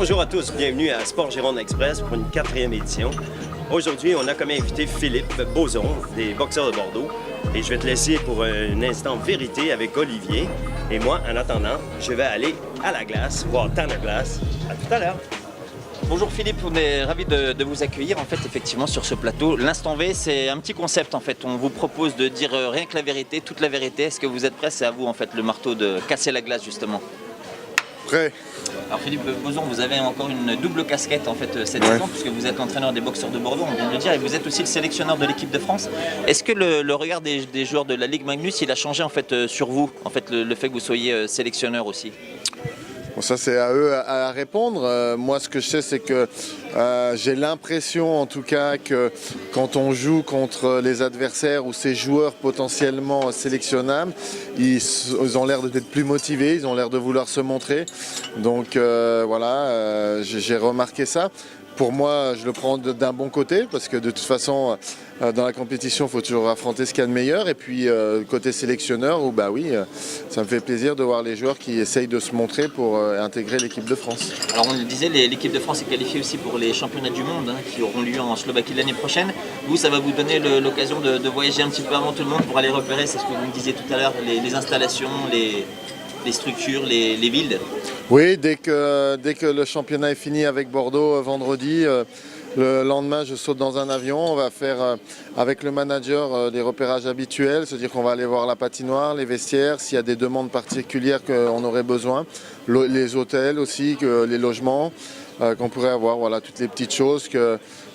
Bonjour à tous, bienvenue à Sport Gironde Express pour une 4e édition. Aujourd'hui, on a comme invité Philippe Boson des Boxeurs de Bordeaux. Et je vais te laisser pour un instant vérité avec Olivier. Et moi, en attendant, je vais aller à la glace, voir Tanner Glass. À tout à l'heure. Bonjour Philippe, on est ravis de vous accueillir en fait effectivement sur ce plateau. L'instant V, c'est un petit concept en fait. On vous propose de dire rien que la vérité, toute la vérité. Est-ce que vous êtes prêts? C'est à vous en fait le marteau de casser la glace justement. Prêt. Alors Philippe Boson, vous avez encore une double casquette en fait cette saison puisque vous êtes l'entraîneur des Boxeurs de Bordeaux, on vient de le dire, et vous êtes aussi le sélectionneur de l'équipe de France. Est-ce que le regard des joueurs de la Ligue Magnus, il a changé en fait sur vous, en fait le fait que vous soyez sélectionneur aussi? Bon, ça c'est à eux à répondre. Moi ce que je sais c'est que j'ai l'impression en tout cas que quand on joue contre les adversaires ou ces joueurs potentiellement sélectionnables, ils ont l'air d'être plus motivés, ils ont l'air de vouloir se montrer. Donc voilà, j'ai remarqué ça. Pour moi, je le prends d'un bon côté parce que de toute façon, dans la compétition, il faut toujours affronter ce qu'il y a de meilleur. Et puis, côté sélectionneur, bah oui, ça me fait plaisir de voir les joueurs qui essayent de se montrer pour intégrer l'équipe de France. Alors, on le disait, l'équipe de France est qualifiée aussi pour les championnats du monde qui auront lieu en Slovaquie l'année prochaine. Vous, ça va vous donner l'occasion de voyager un petit peu avant tout le monde pour aller repérer, c'est ce que vous me disiez tout à l'heure, les installations, les structures, les villes. Oui, dès que le championnat est fini avec Bordeaux vendredi, le lendemain je saute dans un avion, on va faire avec le manager les repérages habituels, c'est-à-dire qu'on va aller voir la patinoire, les vestiaires, s'il y a des demandes particulières qu'on aurait besoin, les hôtels aussi, les logements qu'on pourrait avoir, voilà, toutes les petites choses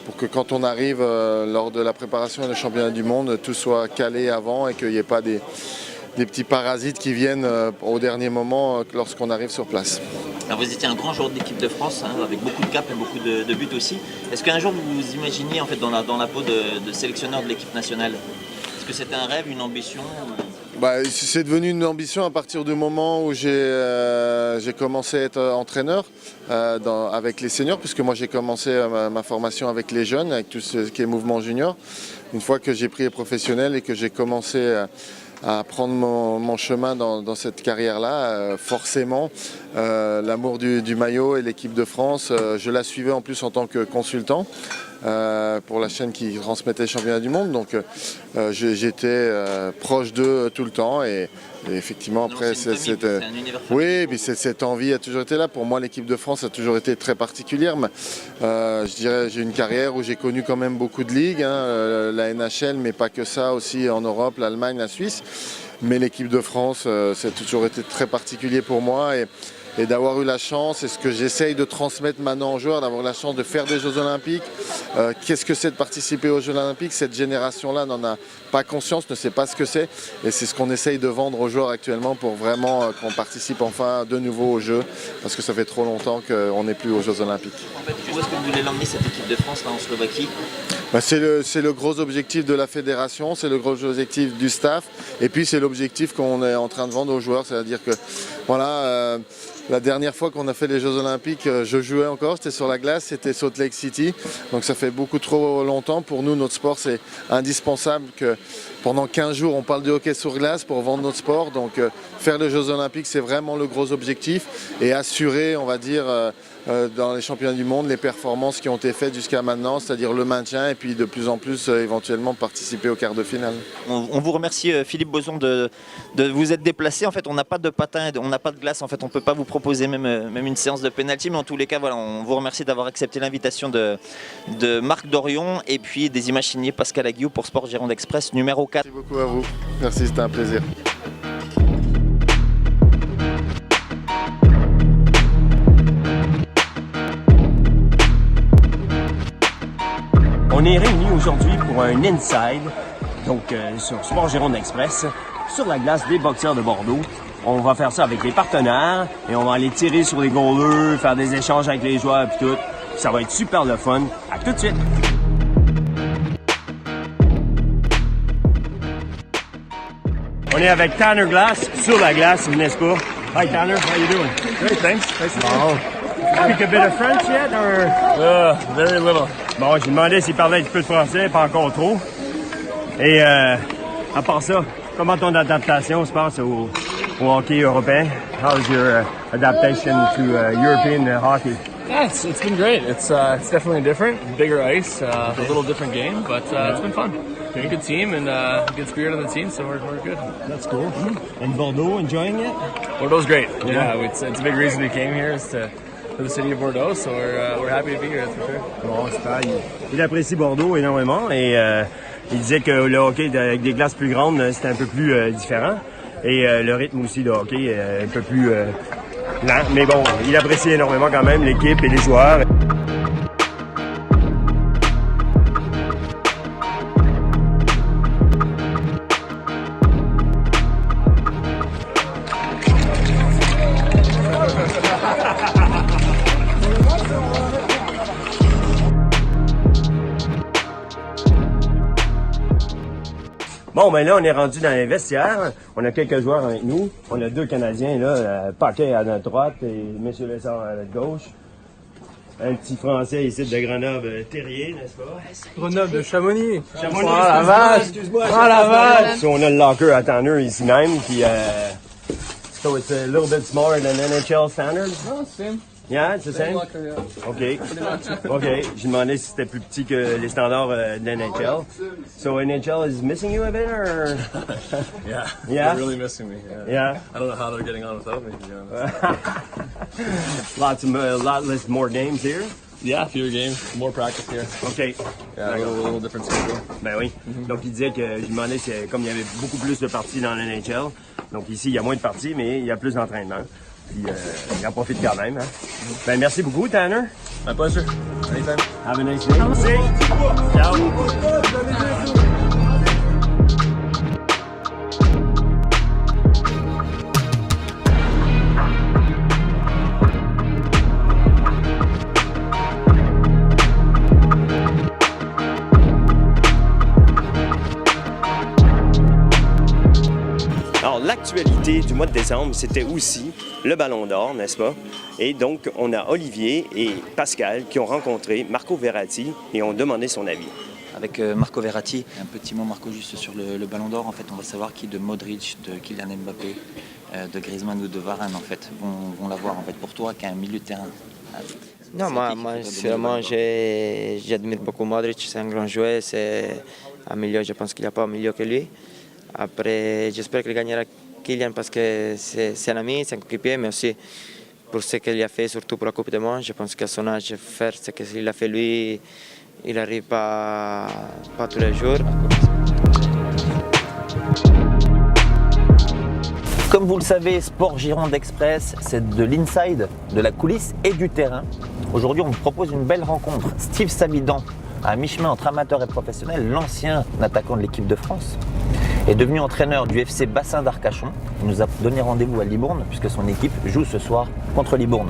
pour que quand on arrive lors de la préparation du championnat du monde, tout soit calé avant et qu'il n'y ait pas des petits parasites qui viennent au dernier moment lorsqu'on arrive sur place. Alors vous étiez un grand joueur de l'équipe de France, avec beaucoup de caps et beaucoup de buts aussi. Est-ce qu'un jour vous vous imaginiez en fait, dans la peau de sélectionneur de l'équipe nationale? Est-ce que c'était un rêve, une ambition? C'est devenu une ambition à partir du moment où j'ai commencé à être entraîneur avec les seniors, puisque moi j'ai commencé ma formation avec les jeunes, avec tout ce qui est mouvement junior. Une fois que j'ai pris les professionnels et que j'ai commencé à prendre mon chemin dans cette carrière-là, forcément, l'amour du maillot et l'équipe de France, je la suivais en plus en tant que consultant pour la chaîne qui transmettait le championnat du monde, donc j'étais proche d'eux tout le temps et effectivement après oui, puis cette envie a toujours été là. Pour moi l'équipe de France a toujours été très particulière, mais je dirais j'ai une carrière où j'ai connu quand même beaucoup de ligues, la NHL, mais pas que ça, aussi en Europe, l'Allemagne, la Suisse, mais l'équipe de France ça a toujours été très particulier pour moi et d'avoir eu la chance, et ce que j'essaye de transmettre maintenant aux joueurs, d'avoir la chance de faire des Jeux Olympiques. Qu'est-ce que c'est de participer aux Jeux Olympiques? Cette génération-là n'en a pas conscience, ne sait pas ce que c'est. Et c'est ce qu'on essaye de vendre aux joueurs actuellement pour vraiment qu'on participe enfin de nouveau aux Jeux. Parce que ça fait trop longtemps qu'on n'est plus aux Jeux Olympiques. En fait, où est-ce que vous voulez l'emmener cette équipe de France là, en Slovaquie? C'est le gros objectif de la fédération, c'est le gros objectif du staff. Et puis c'est l'objectif qu'on est en train de vendre aux joueurs. C'est-à-dire que voilà... La dernière fois qu'on a fait les Jeux Olympiques, je jouais encore, c'était sur la glace, c'était Salt Lake City. Donc ça fait beaucoup trop longtemps. Pour nous, notre sport, c'est indispensable que pendant 15 jours, on parle de hockey sur glace pour vendre notre sport. Donc faire les Jeux Olympiques, c'est vraiment le gros objectif. Et assurer, on va dire, dans les championnats du monde, les performances qui ont été faites jusqu'à maintenant, c'est-à-dire le maintien et puis de plus en plus éventuellement participer au quart de finale. On vous remercie Philippe Boson de vous être déplacé. En fait, on n'a pas de patin, on n'a pas de glace. En fait, on ne peut pas vous proposer même une séance de pénalty, mais en tous les cas, voilà, on vous remercie d'avoir accepté l'invitation de Marc Dorion et puis des images signées Pascal Aguillou pour Sport Gironde Express numéro 4. Merci beaucoup à vous. Merci, c'était un plaisir. On est réunis aujourd'hui pour un inside, donc sur Sport Gironde Express, sur la glace des Boxeurs de Bordeaux. On va faire ça avec les partenaires et on va aller tirer sur les goalers, faire des échanges avec les joueurs et tout. Ça va être super le fun. À tout de suite! On est avec Tanner Glass sur la glace, n'est-ce pas? Hi Tanner, how you doing? Great, thanks. Nice to meet you. Speak a bit of French yet, or? Very little. Bon, j'ai demandé s'il parlait un petit peu de français, pas encore trop. Et à part ça, comment ton adaptation se passe au hockey européen? How's your adaptation to European hockey? Yeah, it's been great. It's definitely different, bigger ice, a little different game, but it's been fun. Good team and good spirit on the team, so we're good. That's cool. And Bordeaux, enjoying it? Bordeaux's great. Yeah, it's a big reason we came here is for the city of Bordeaux, so we're happy to be here, that's for sure. Bon, super. Il apprécie Bordeaux énormément et il disait que le hockey avec des glaces plus grandes, c'était un peu plus différent. Et le rythme aussi de hockey un peu plus lent. Mais bon, il apprécie énormément quand même l'équipe et les joueurs. Bon, ben là, on est rendu dans les vestiaires. On a quelques joueurs avec nous. On a deux Canadiens, là, Paquet à notre droite et M. Lessard à notre gauche. Un petit Français ici de Grenoble, Terrier, n'est-ce pas? Grenoble de Chamonix. Chamonix, Oh la vache! excuse-moi. Oh la vache! So, on a le locker à Tanner ici même, qui so it's a little bit smaller than NHL standards. Oh, same. Yeah, it's the same? Locker, yeah. OK. OK. J'ai demandé si c'était plus petit que les standards de NHL. So NHL is missing you a bit, or? Yeah, Yeah? they're really missing me. Yeah. I don't know how they're getting on without me, to be honest. Lot less more games here. Yeah, fewer games, more practice here. OK. Yeah, a little different schedule. Ben oui. Donc, il disait que, je lui demandais si, comme il y avait beaucoup plus de parties dans l'NHL, donc ici, il y a moins de parties, mais il y a plus d'entraînement. Puis, il en profite quand même. Hein. Ben, merci beaucoup, Tanner. My pleasure. Anytime. Have a nice day. Ciao. Alors, l'actualité du mois de décembre, c'était aussi le Ballon d'Or, n'est-ce pas? Et donc, on a Olivier et Pascal qui ont rencontré Marco Verratti et ont demandé son avis. Avec Marco Verratti, un petit mot Marco juste sur le Ballon d'Or, en fait on va savoir qui de Modric, de Kylian Mbappé, de Griezmann ou de Varane en fait vont l'avoir en fait pour toi qui est un milieu de terrain. Non, moi sûrement j'admire beaucoup Modric, c'est un grand joueur, c'est un milieu, je pense qu'il n'y a pas un milieu que lui. Après, j'espère qu'il gagnera Kylian parce que c'est un ami, c'est un coéquipier, mais aussi pour ce qu'il a fait, surtout pour la Coupe du Monde. Je pense qu'à son âge, faire ce qu'il a fait lui, il n'arrive pas tous les jours. Comme vous le savez, Sport Gironde Express, c'est de l'inside, de la coulisse et du terrain. Aujourd'hui, on vous propose une belle rencontre. Steve Sabidan, à mi-chemin entre amateur et professionnel, l'ancien attaquant de l'équipe de France, est devenu entraîneur du FC Bassin d'Arcachon. Il nous a donné rendez-vous à Libourne puisque son équipe joue ce soir contre Libourne.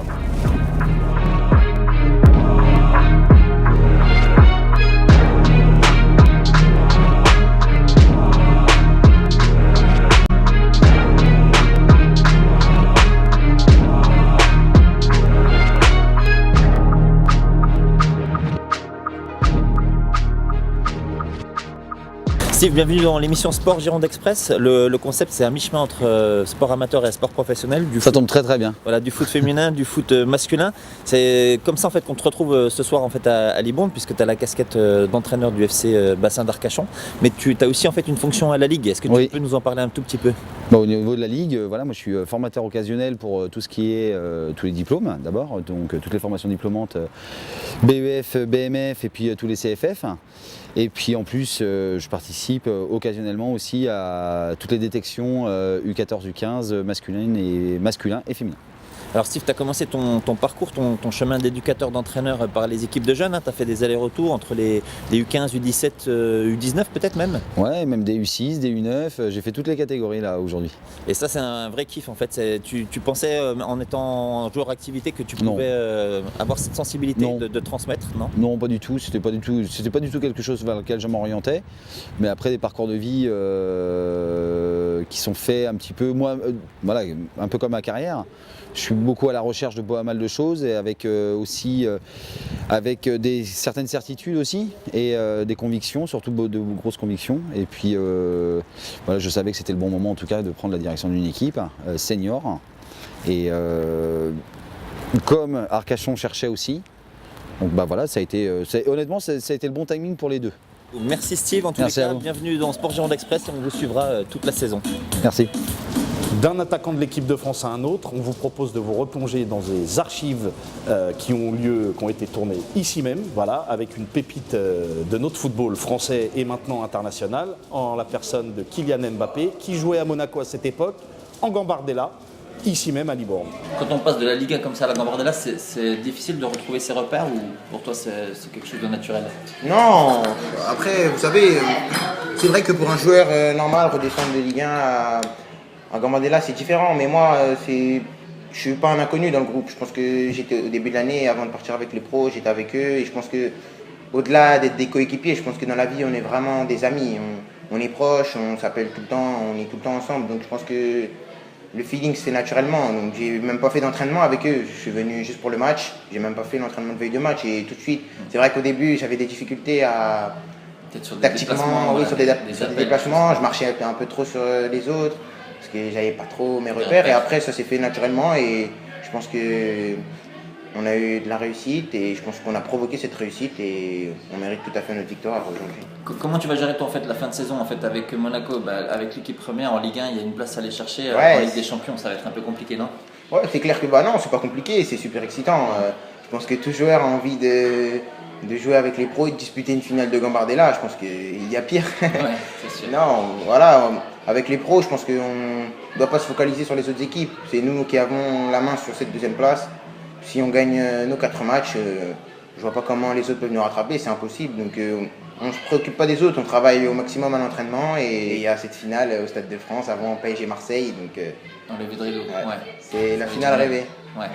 Steve, bienvenue dans l'émission Sport Gironde Express. Le concept, c'est un mi-chemin entre sport amateur et sport professionnel. Ça tombe très très bien. Voilà, du foot féminin, du foot masculin. C'est comme ça en fait qu'on te retrouve ce soir en fait à Libourne, puisque tu as la casquette d'entraîneur du FC Bassin d'Arcachon. Mais tu as aussi en fait une fonction à la Ligue. Est-ce que tu peux nous en parler un tout petit peu? Au niveau de la Ligue, voilà, moi je suis formateur occasionnel pour tout ce qui est tous les diplômes d'abord, donc toutes les formations diplômantes, BEF, BMF et puis tous les CFF. Et puis en plus, je participe occasionnellement aussi à toutes les détections U14, U15, masculin et féminin. Alors Steve, tu as commencé ton parcours, ton chemin d'éducateur, d'entraîneur par les équipes de jeunes. Hein. Tu as fait des allers-retours entre les U15, U17, U19 peut-être même? Ouais, même des U6, des U9, j'ai fait toutes les catégories là aujourd'hui. Et ça c'est un vrai kiff en fait. Tu pensais en étant joueur activité que tu pouvais avoir cette sensibilité de transmettre, non? Non, pas du tout. C'était pas du tout quelque chose vers lequel je m'orientais. Mais après des parcours de vie qui sont faits un petit peu, moi, voilà, un peu comme ma carrière. Je suis beaucoup à la recherche de pas mal de choses et avec aussi avec certaines certitudes aussi et des convictions, surtout de grosses convictions. Et puis voilà, je savais que c'était le bon moment en tout cas de prendre la direction d'une équipe senior et comme Arcachon cherchait aussi. Donc bah voilà, ça a été, honnêtement, ça a été le bon timing pour les deux. Merci Steve, en tous Merci les à cas, vous. bienvenue dans Sport Gironde Express et on vous suivra toute la saison. Merci. D'un attaquant de l'équipe de France à un autre, on vous propose de vous replonger dans des archives qui ont été tournées ici même, voilà, avec une pépite de notre football français et maintenant international, en la personne de Kylian Mbappé, qui jouait à Monaco à cette époque, en Gambardella, ici même à Libourne. Quand on passe de la Liga comme ça à la Gambardella, c'est difficile de retrouver ses repères ou pour toi c'est quelque chose de naturel? Non, après, vous savez, c'est vrai que pour un joueur normal, redescendre de Ligue 1 à Gambardella, c'est différent. Mais moi, je suis pas un inconnu dans le groupe. Je pense que j'étais au début de l'année, avant de partir avec les pros, j'étais avec eux. Et je pense que, au-delà d'être des coéquipiers, je pense que dans la vie, on est vraiment des amis. On est proches, on s'appelle tout le temps, on est tout le temps ensemble. Donc je pense que le feeling se fait naturellement. Donc j'ai même pas fait d'entraînement avec eux. Je suis venu juste pour le match. J'ai même pas fait l'entraînement de veille de match. Et tout de suite, c'est vrai qu'au début, j'avais des difficultés à tactiquement, oui, sur des déplacements. Je marchais un peu trop sur les autres parce que j'avais pas trop mes repères. Et après, ça s'est fait naturellement. Et je pense que on a eu de la réussite et je pense qu'on a provoqué cette réussite et on mérite tout à fait notre victoire aujourd'hui. Comment tu vas gérer toi en fait la fin de saison en fait avec Monaco, avec l'équipe première en Ligue 1, il y a une place à aller chercher en Ligue des Champions, ça va être un peu compliqué, non? Ouais, c'est clair que non, c'est pas compliqué, c'est super excitant. Je pense que tout joueur a envie de jouer avec les pros et de disputer une finale de Gambardella. Je pense qu'il y a pire. Ouais, c'est sûr. Non, voilà, avec les pros, je pense qu'on ne doit pas se focaliser sur les autres équipes. C'est nous qui avons la main sur cette deuxième place. Si on gagne nos 4 matchs, je vois pas comment les autres peuvent nous rattraper, c'est impossible. Donc on ne se préoccupe pas des autres, on travaille au maximum à l'entraînement et il y a cette finale au Stade de France avant PSG Marseille. Donc, dans le Vidrilo, c'est la finale rêvée. Ouais.